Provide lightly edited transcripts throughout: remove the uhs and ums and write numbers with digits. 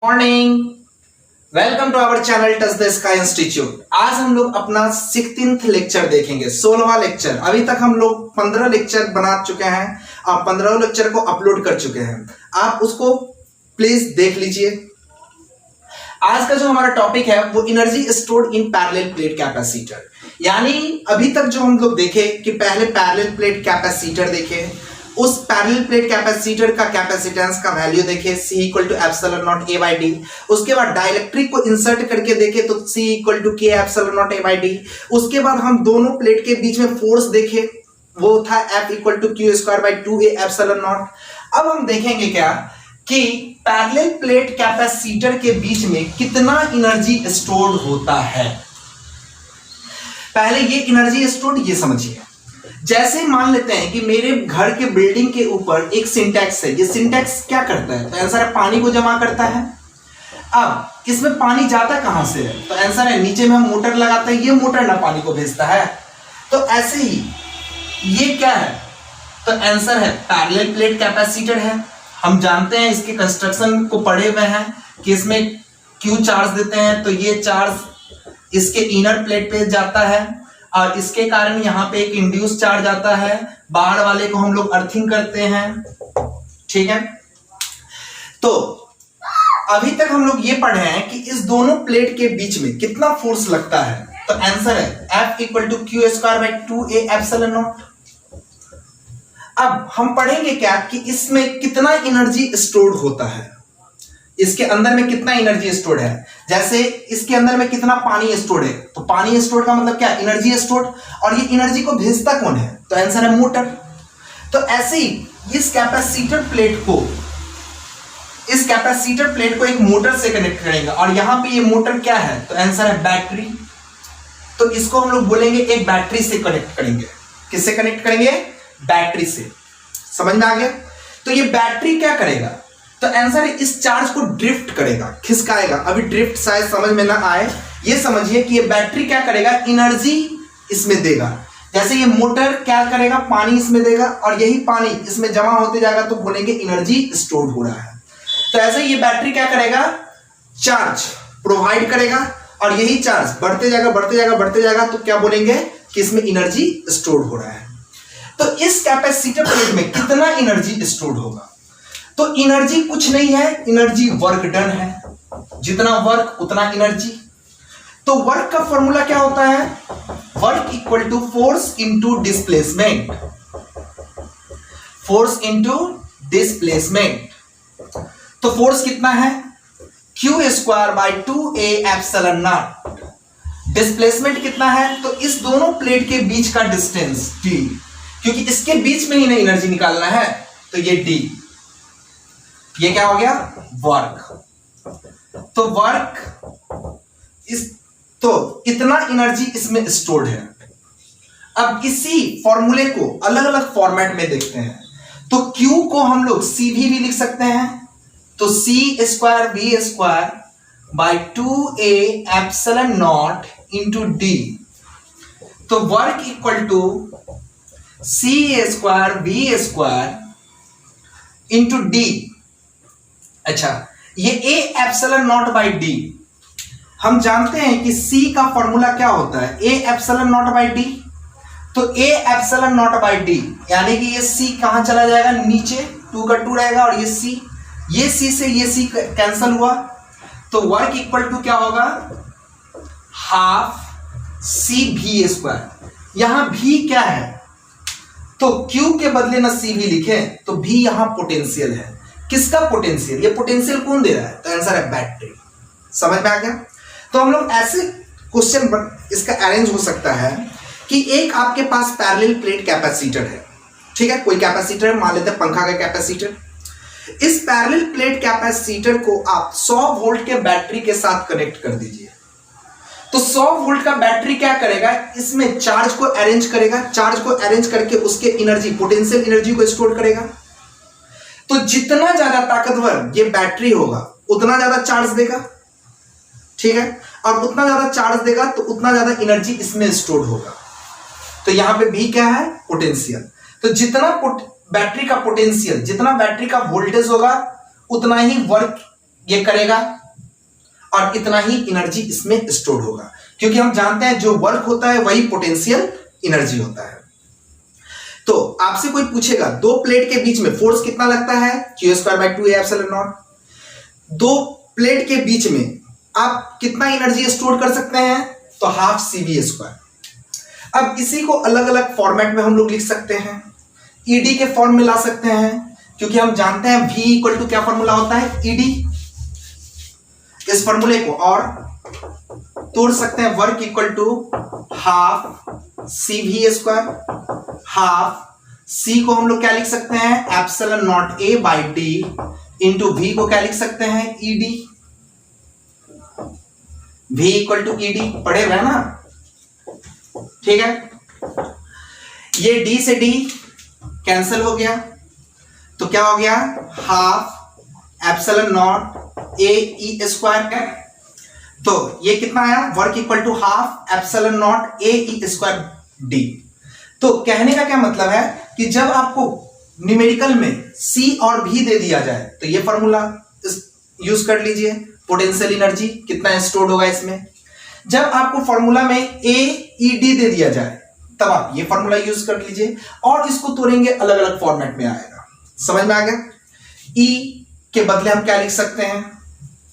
Morning. Welcome to our channel touch the sky institute. आज हम लोग अपना 16th लेक्चर देखेंगे, 16वां लेक्चर। अभी तक हम लोग 15 लेक्चर बना चुके हैं और 15 लेक्चर को अपलोड कर चुके हैं। आप उसको प्लीज देख लीजिए। आज का जो हमारा टॉपिक है वो energy stored in parallel plate capacitor, यानी अभी तक जो हम लोग देखे कि पहले पैरेलल प्लेट कैपेसिटर देखे, उस पैरेलल प्लेट कैपेसिटर का कैपेसिटेंस का वैल्यू देखे C equal to epsilon naught A by D. उसके बाद डाइलेक्ट्रिक को इंसर्ट करके देखे तो C equal to K epsilon naught A by D. उसके बाद हम दोनों प्लेट के बीच में फोर्स देखे, वो था F equal to Q square by 2A epsilon naught. अब हम देखेंगे क्या कि पैरेलल प्लेट कैपेसिटर के बीच में कितना एनर्जी स्टोर्ड होता है। पहले ये एनर्जी स्टोर्ड ये समझिए। जैसे मान लेते हैं कि मेरे घर के बिल्डिंग के ऊपर एक सिंटेक्स है। ये सिंटेक्स क्या करता है? तो आंसर है पानी को जमा करता है। अब इसमें पानी जाता कहां से है? तो आंसर है नीचे में हम मोटर लगाते हैं, ये मोटर ना पानी को भेजता है। तो ऐसे ही ये क्या है? तो आंसर है पैरेलल प्लेट कैपेसिटर है। हम जानते हैं इसके कंस्ट्रक्शन को पढ़े हुए हैं कि इसमें Q चार्ज देते हैं तो ये चार्ज इसके इनर प्लेट पे जाता है और इसके कारण यहां पे एक इंड्यूस चार्ज आता है, बाहर वाले को हम लोग अर्थिंग करते हैं। ठीक है, तो अभी तक हम लोग ये पढ़े हैं कि इस दोनों प्लेट के बीच में कितना फोर्स लगता है। तो आंसर है F equal to Q square by 2A epsilon naught. अब हम पढ़ेंगे क्या कि इसमें कितना एनर्जी स्टोर्ड होता है, इसके अंदर में कितना एनर्जी स्टोर्ड है। जैसे इसके अंदर में कितना पानी स्टोर्ड है, तो पानी स्टोर्ड का मतलब क्या? Energy stored. और ये एनर्जी को भेजता कौन है? तो आंसर है मोटर। तो ऐसे ही इस कैपेसिटर प्लेट को एक मोटर से कनेक्ट करेंगे और यहां पे ये मोटर क्या है? तो आंसर है बैटरी। तो इसको हम लोग बोलेंगे एक बैटरी से कनेक्ट करेंगे। किससे कनेक्ट करेंगे? बैटरी से। समझ में आ गया? तो ये बैटरी क्या करेगा? तो आंसर है इस चार्ज को ड्रिफ्ट करेगा, खिसकाएगा। अभी ड्रिफ्ट शायद समझ में ना आए, ये समझिए कि ये बैटरी क्या करेगा? एनर्जी इसमें देगा। जैसे ये मोटर क्या करेगा? पानी इसमें देगा और यही पानी इसमें जमा होते जाएगा तो बोलेंगे एनर्जी स्टोर हो रहा है। तो ऐसे ये बैटरी क्या करेगा? चार्ज प्रोवाइड करेगा और यही चार्ज बढ़ते जाएगा तो क्या बोलेंगे कि इसमें एनर्जी स्टोर हो रहा है। तो इस कैपेसिटर प्लेट में कितना एनर्जी स्टोर होगा? तो एनर्जी कुछ नहीं है, एनर्जी वर्क डन है। जितना वर्क उतना एनर्जी। तो वर्क का फॉर्मूला क्या होता है? Work equal to force into displacement. Force into displacement. तो फोर्स कितना है? Q square by 2A epsilon naught. Displacement कितना है? तो इस दोनों प्लेट के बीच का डिस्टेंस D, क्योंकि इसके बीच में ही ना एनर्जी निकालना है तो ये D। ये क्या हो गया? वर्क। तो वर्क तो इतना एनर्जी इसमें स्टोर्ड है। अब इसी फॉर्मूले को अलग अलग फॉर्मेट में देखते हैं। तो Q को हम लोग C भी लिख सकते हैं। तो C square B square by 2A epsilon naught into D। तो work equal to C square B square into D। अच्छा, ये A epsilon naught by D. हम जानते हैं कि C का फॉर्मूला क्या होता है? A epsilon naught by D. तो A epsilon naught by D यानी कि ये C कहां चला जाएगा? नीचे 2 का 2 रहेगा और ये C से ये C कैंसिल हुआ। तो वर्क इक्वल टू क्या होगा? Half C V square. यहां V क्या है? तो Q के बदले ना C V लिखे तो V यहां पोटेंशियल है। किसका पोटेंशियल? ये पोटेंशियल कौन दे रहा है? तो आंसर है बैटरी। समझ में आ गया? तो हम लोग ऐसे क्वेश्चन इसका अरेंज हो सकता है कि एक आपके पास पैरेलल प्लेट कैपेसिटर है। ठीक है, कोई कैपेसिटर मान लेते हैं पंखा का कैपेसिटर। इस पैरेलल प्लेट कैपेसिटर को आप 100 वोल्ट के बैटरी के साथ कनेक्ट कर दीजिए। तो 100 वोल्ट का बैटरी क्या करेगा? इसमें चार्ज को अरेंज करेगा, चार्ज को अरेंज करके उसके एनर्जी, पोटेंशियल एनर्जी को स्टोर करेगा। तो जितना ज्यादा ताकतवर ये बैटरी होगा उतना ज्यादा चार्ज देगा। ठीक है, और उतना ज्यादा चार्ज देगा तो उतना ज्यादा एनर्जी इसमें स्टोर होगा। तो यहां पे भी क्या है? पोटेंशियल। तो जितना बैटरी का पोटेंशियल, जितना बैटरी का वोल्टेज होगा उतना ही वर्क ये करेगा और इतना ही एनर्जी इसमें स्टोर होगा, क्योंकि हम जानते हैं जो वर्क होता है वही पोटेंशियल एनर्जी होता है। तो आपसे कोई पूछेगा दो प्लेट के बीच में फोर्स कितना लगता है, Q²/2A∪0। दो प्लेट के बीच में आप कितना एनर्जी स्टोर कर सकते हैं, तो ½ CV²। अब इसी को अलग अलग फॉर्मेट में हम लोग लिख सकते हैं, ईडी के फॉर्म में ला सकते हैं, क्योंकि हम जानते हैं V इक्वल टू क्या फॉर्मूला होता है, ईडी। इस फॉर्मूले को और तोड़ सकते हैं, work equal to ½ CV²। Half C को हम लोग क्या लिख सकते हैं, ε0A/d इंटू V को क्या लिख सकते हैं, ED. V equal to ED पढ़े हुए ना, ठीक है। ये D से D कैंसिल हो गया, तो क्या हो गया, ½ ε0AE² है। तो ये कितना आया, वर्क इक्वल टू ½ ε0AE²d। तो कहने का क्या मतलब है कि जब आपको न्यूमेरिकल में C और V दे दिया जाए तो ये फॉर्मूला यूज कर लीजिए, पोटेंशियल एनर्जी कितना स्टोर्ड होगा इसमें। जब आपको फॉर्मूला में AED दे दिया जाए तब आप ये फॉर्मूला यूज कर लीजिए, और इसको तोड़ेंगे अलग अलग फॉर्मेट में आएगा। समझ में आ गया। E के बदले हम क्या लिख सकते हैं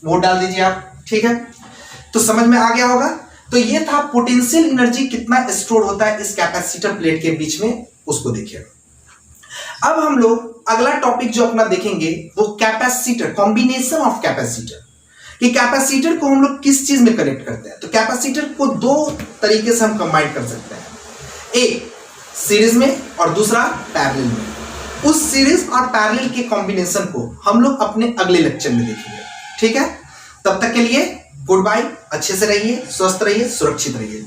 वो डाल दीजिए आप, ठीक है। तो समझ में आ गया होगा। तो ये था पोटेंशियल एनर्जी कितना स्टोर होता है इस कैपेसिटर प्लेट के बीच में, उसको देखिए। अब हम लोग अगला टॉपिक जो अपना देखेंगे वो कैपेसिटर, कॉम्बिनेशन ऑफ कैपेसिटर। कि कैपेसिटर को हम लोग किस चीज में कनेक्ट करते हैं, तो कैपेसिटर को दो तरीके से हम कंबाइन कर सकते हैं, एक सीरीज में और दूसरा पैरेलल में। उस सीरीज और पैरेलल के कॉम्बिनेशन को हम लोग अपने अगले लेक्चर में देखेंगे, ठीक है। तब तक के लिए गुड बाय, अच्छे से रहिए, स्वस्थ रहिए, सुरक्षित रहिए।